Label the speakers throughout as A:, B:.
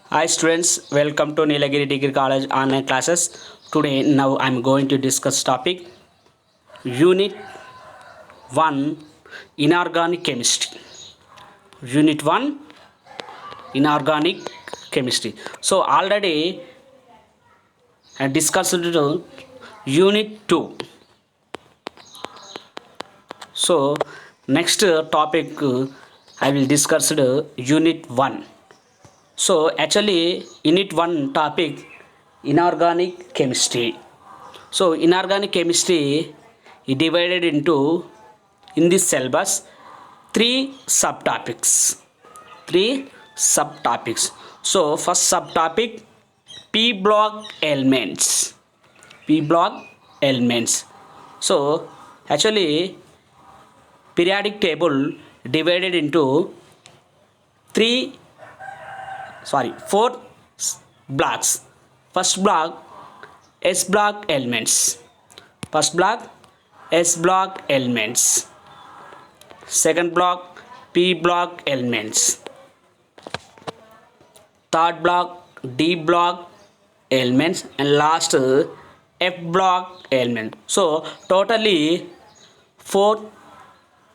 A: Hi students, welcome to Nilagiri Degree College online classes. Today now I'm going to discuss topic Unit 1 Inorganic Chemistry. Unit 1 Inorganic Chemistry. So already I discussed Unit 2. So next topic I will discuss Unit 1. So actually Unit 1 topic inorganic chemistry. So inorganic chemistry is divided into in this syllabus three subtopics. Three subtopics. So first subtopic P block elements. P block elements. So actually periodic table divided into four blocks. First block S block elements. First block S block elements. Second block P block elements. Third block D block elements and last F block element. So totally four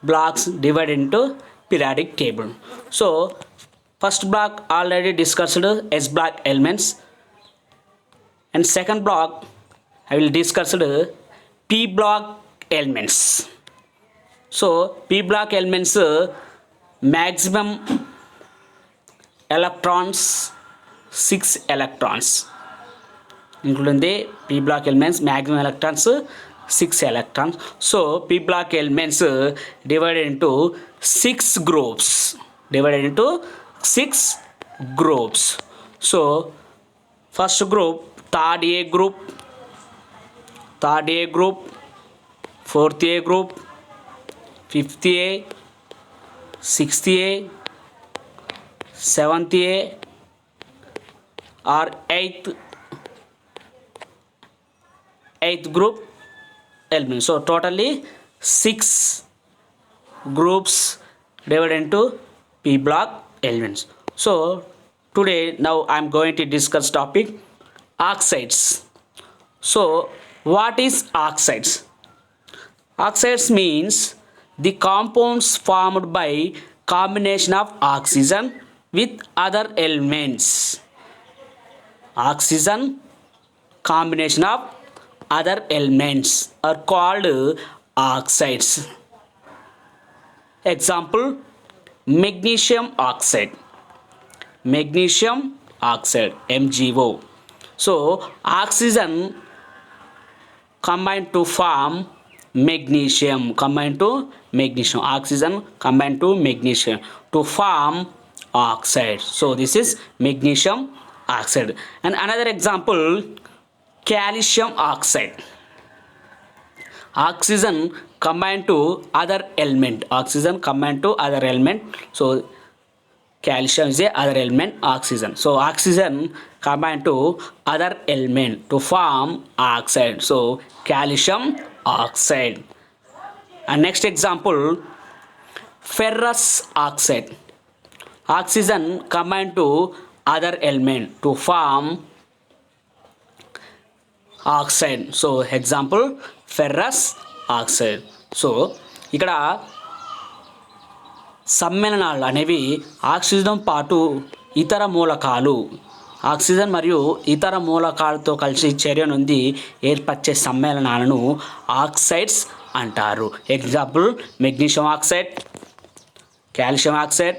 A: blocks divided into periodic table. So first block already discussed S block elements, and second block I will discuss P block elements. So P block elements maximum electrons 6 electrons, including the P block elements maximum electrons 6 electrons. So P block elements divided into 6 groups. So first group third A group, fourth A group, fifth A, sixth A, seventh A or eighth group element. So totally 6 groups divided into P block elements. So today now I am going to discuss topic oxides. So what is oxides? Oxides means the compounds formed by combination of oxygen with other elements. Oxygen combination of other elements are called oxides. Example, magnesium oxide, MgO. So oxygen combined to form magnesium, oxygen combined to magnesium to form oxide. So this is magnesium oxide. And another example, calcium oxide, oxygen combined to other element, so calcium is a other element, oxygen. So oxygen combined to other element to form oxide. So calcium oxide. And next example, ferrous oxide, oxygen combined to other element to form oxide. So example, ferrous oxide. So ఇక్కడ సమ్మేళనాలు అనేవి oxygen పాటు ఇతర మూలకాలు, oxygen మరియు ఇతర మూలకాలతో కలిసి చర్య నుండి ఏర్పరిచే సమ్మేళనాలను ఆక్సైడ్స్ అంటారు. Example magnesium oxide, calcium oxide,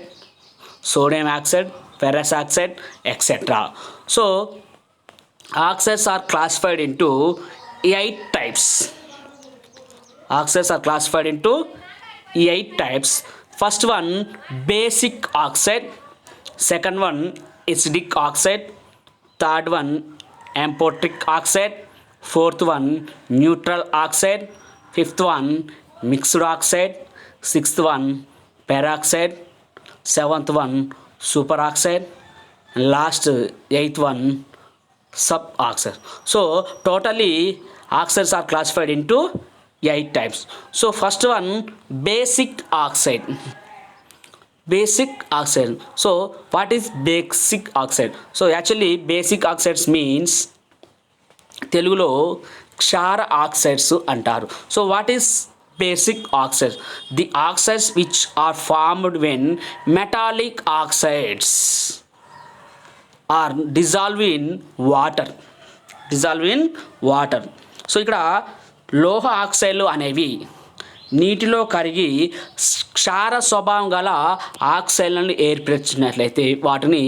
A: sodium oxide, ferrous oxide, etcetera. So oxides are classified into 8 types. Oxides are classified into 8 types. First one, basic oxide. Second one, acidic oxide. Third one, amphoteric oxide. Fourth one, neutral oxide. Fifth one, mixed oxide. Sixth one, peroxide. Seventh one, superoxide. And last, eighth one, suboxide. So totally oxides are classified into 8 types. So first one, basic oxide. basic oxide. So what is basic oxide? So actually basic oxides means తెలుగులో క్షార oxides అంటారు. So what is basic oxides? The oxides which are formed when metallic oxides are dissolve in water. So ఇక్కడ లోహ ఆక్సైడ్లు అనేవి నీటిలో కరిగి క్షార స్వభావం గల ఆక్సైడ్లను ఏర్పరిచినట్లయితే వాటిని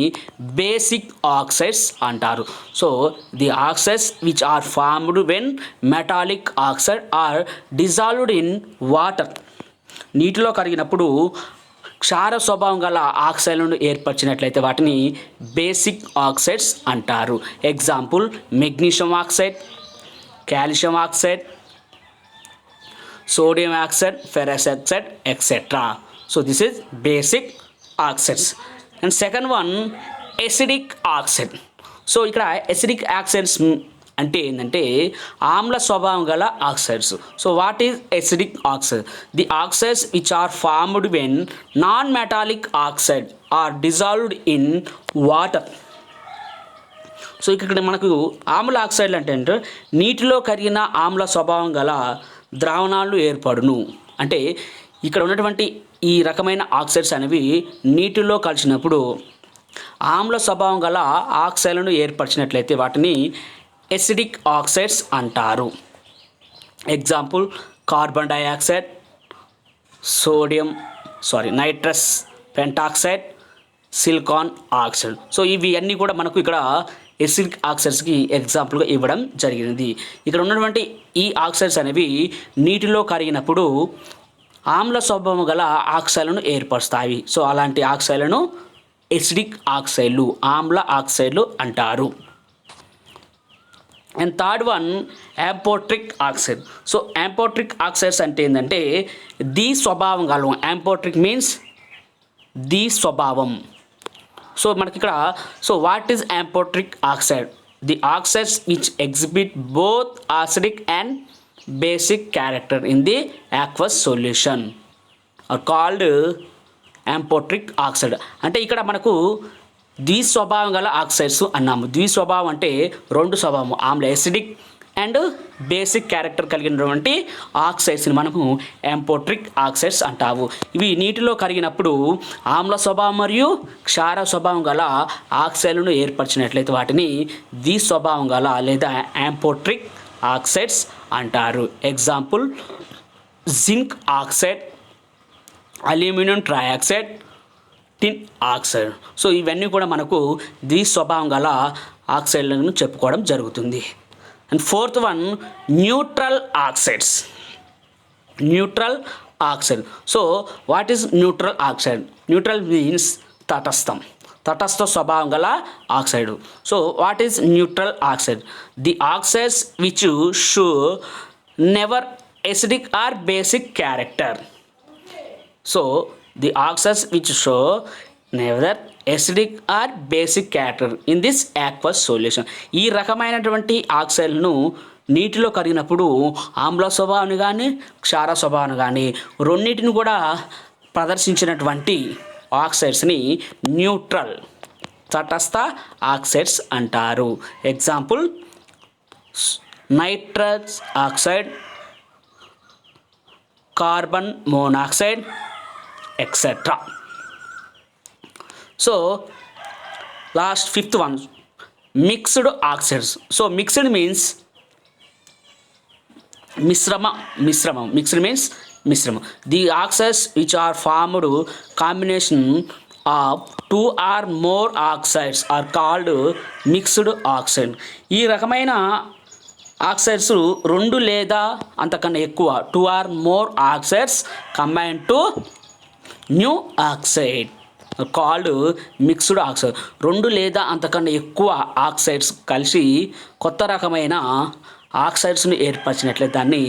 A: బేసిక్ ఆక్సైడ్స్ అంటారు. So the oxides which are formed when metallic oxide are dissolved in water. నీటిలో కరిగినప్పుడు క్షార స్వభావం గల ఆక్సైడ్లను ఏర్పరిచినట్లయితే వాటిని బేసిక్ ఆక్సైడ్స్ అంటారు. Example magnesium oxide, calcium oxide, sodium oxide, ferrous oxide, etc. So this is basic oxides. And second one, acidic oxide. So ఇక్కడ acidic oxides అంటే ఏంటంటే ఆమ్ల స్వభావం గల oxides. So what is acidic oxide? The oxides which are formed when non metallic oxide are dissolved in water. So ఇక్కడ మనకు ఆమ్ల ఆక్సైడ్లు అంటే నీటిలో కరిగిన ఆమ్ల స్వభావం గల ద్రావణాలు ఏర్పడును. అంటే ఇక్కడ ఉన్నటువంటి ఈ రకమైన ఆక్సైడ్స్ అనేవి నీటిలో కలిసినప్పుడు ఆమ్ల స్వభావం గల ఆక్సైడ్లను ఏర్పరిచినట్లయితే వాటిని ఎసిడిక్ ఆక్సైడ్స్ అంటారు. Example carbon dioxide, nitrous pentoxide, silicon oxide. So ఇవి అన్నీ కూడా మనకు ఇక్కడ ఎసిడిక్ ఆక్సైడ్స్కి ఎగ్జాంపుల్గా ఇవ్వడం జరిగినది. ఇక్కడ ఉన్నటువంటి ఈ ఆక్సైడ్స్ అనేవి నీటిలో కరిగినప్పుడు ఆమ్ల స్వభావం గల ఆక్సైడ్లను ఏర్పరుస్తాయి. సో అలాంటి ఆక్సైడ్లను ఎసిడిక్ ఆక్సైడ్లు, ఆమ్ల ఆక్సైడ్లు అంటారు. And third one amphoteric oxide. So amphoteric oxides అంటే ఏంటంటే ది స్వభావం గల. యాంపోట్రిక్ మీన్స్ ది స్వభావం. సో మనకి ఇక్కడ what is amphoteric oxide? The oxides which exhibit both acidic and basic character in the aqueous solution are called amphoteric oxide. అంటే ఇక్కడ మనకు ద్విస్వభావం గల ఆక్సైడ్స్ అన్నాము. ద్విస్వభావం అంటే రెండు స్వభావం, ఆమ్ల ఎసిడిక్ అండ్ బేసిక్ క్యారెక్టర్ కలిగినటువంటి ఆక్సైడ్స్ని మనము యాంపోట్రిక్ ఆక్సైడ్స్ అంటాము. ఇవి నీటిలో కరిగినప్పుడు ఆమ్ల స్వభావం మరియు క్షార స్వభావం గల ఆక్సైడ్లను ఏర్పరిచినట్లయితే వాటిని ద్విస్వభావం గల లేదా యాంపోట్రిక్ ఆక్సైడ్స్ అంటారు. Example zinc oxide, aluminium trioxide, tin oxide. So ఇవన్నీ కూడా మనకు ద్విస్వభావం గల ఆక్సైడ్లను చెప్పుకోవడం జరుగుతుంది. And fourth one neutral oxides. So what is neutral oxide? Neutral means తటస్థ స్వభావం గల ఆక్సైడ్. So what is neutral oxide? The oxides which show never acidic or basic character. So the oxides which show never acidic or basic character in this aqueous solution. ఈ రకమైనటువంటి ఆక్సైడ్లను నీటిలో కరిగినప్పుడు ఆమ్ల స్వభావాన్ని కానీ క్షార స్వభావాన్ని కానీ రెండింటిని కూడా ప్రదర్శించినటువంటి ఆక్సైడ్స్ని న్యూట్రల్ తటస్థ ఆక్సైడ్స్ అంటారు. Example nitrous oxide, carbon monoxide, etcetera. So last fifth one mixed oxides. So mixed means మిశ్రమం. మిక్స్డ్ మీన్స్ మిశ్రమం. The oxides which are formed combination of 2 or more oxides are called mixed oxide. ఈ రకమైన oxides రెండు లేదా అంతకన్నా ఎక్కువ 2 or more oxides combine to new oxide called mixed oxide. రెండు లేదా అంతకన్నా ఎక్కువ ఆక్సైడ్స్ కలిసి కొత్త రకమైన ఆక్సైడ్స్ను ఏర్పరిచినట్లయితే దాన్ని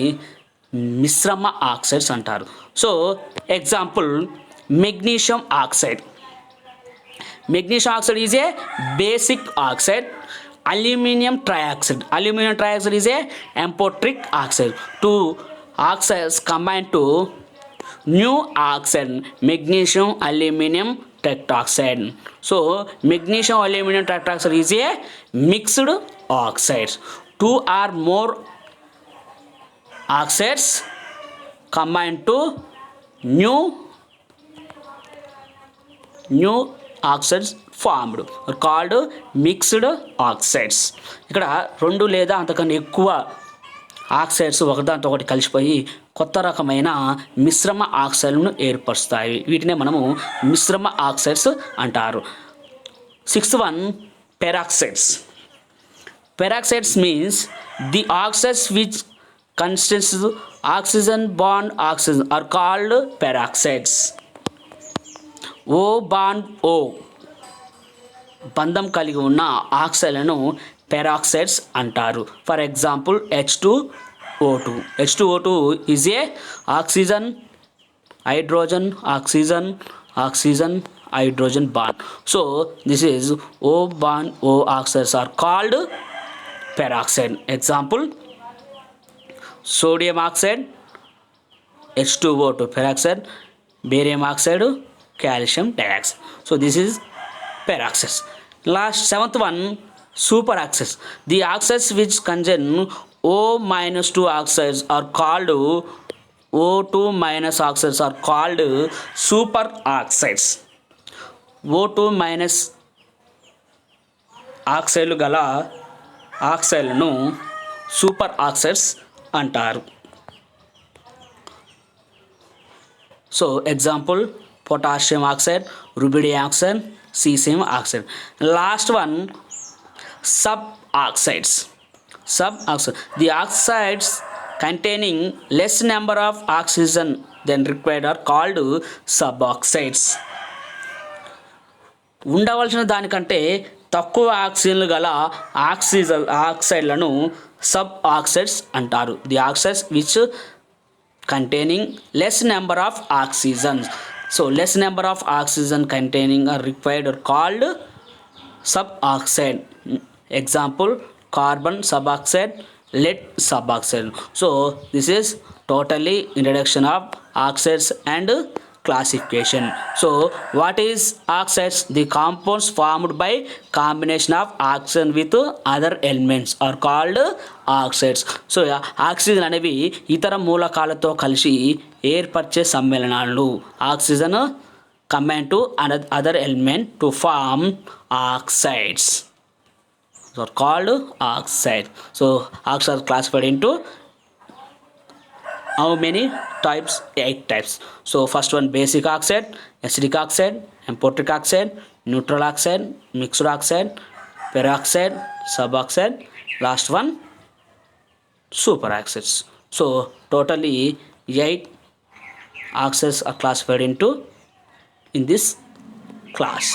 A: మిశ్రమ ఆక్సైడ్స్ అంటారు. So example magnesium oxide. Magnesium oxide is a basic oxide. Aluminium triaxide is a amphoteric oxide. Two oxides combine to new oxide, magnesium aluminum tetroxide. So magnesium aluminum tetroxide is a mixed oxide. Two or more oxides combine to new oxides formed called mixed oxides. ఇక్కడ రెండు లేదా అంతకన్నా ఎక్కువ oxides ఒకదాంతో ఒకటి కలిసిపోయి కొత్త రకమైన మిశ్రమ ఆక్సైడ్లను ఏర్పరుస్తాయి. వీటినే మనము మిశ్రమ ఆక్సైడ్స్ అంటారు. 6th one, peroxides. Peroxides means the oxides which constitutes oxygen bond oxygen are called peroxides. O bond O బంధం కలిగి ఉన్న ఆక్సైడ్లను పెరాక్సైడ్స్ అంటారు. For example H2O2. H2O2 is a oxygen hydrogen oxygen oxygen hydrogen bond. So this is O bond O oxides are called peroxide. Example, sodium oxide H2O2 peroxide, barium oxide calcium dioxide. So this is peroxides. Last 7th one, superoxides. The oxides which contain O minus 2 oxides are called O2 minus oxides are called superoxides. O2 minus ఆక్సైడ్లు గల ఆక్సైడ్లను super oxides అంటారు. So example potassium oxide, rubidium oxide, caesium oxide. Last one, sub oxides. Sub oxide. The oxides containing less number of oxygen than required are called suboxides. ఉండవలసిన దానికంటే తక్కువ ఆక్సిజన్లు గల ఆక్సైడ్లను సబ్ ఆక్సైడ్స్ అంటారు. The oxides which containing less number of oxygens. So less number of oxygen containing are required are called sub oxide. Example carbon suboxide, lead suboxide. So this is totally introduction of oxides and classification. So what is oxides? The compounds formed by combination of oxygen with other elements are called oxides. So oxygen అనేవి ఇతర మూలకాలతో కలిసి ఏర్పరిచే సమ్మేళనాలు. Oxygen combine to other element to form oxides are called oxide. So oxides are classified into how many types? 8 types. So first one, basic oxide, acidic oxide, emporic oxide, neutral oxide, mixed oxide, peroxide, suboxide. Last one, superoxides. So totally 8 oxides are classified into in this class.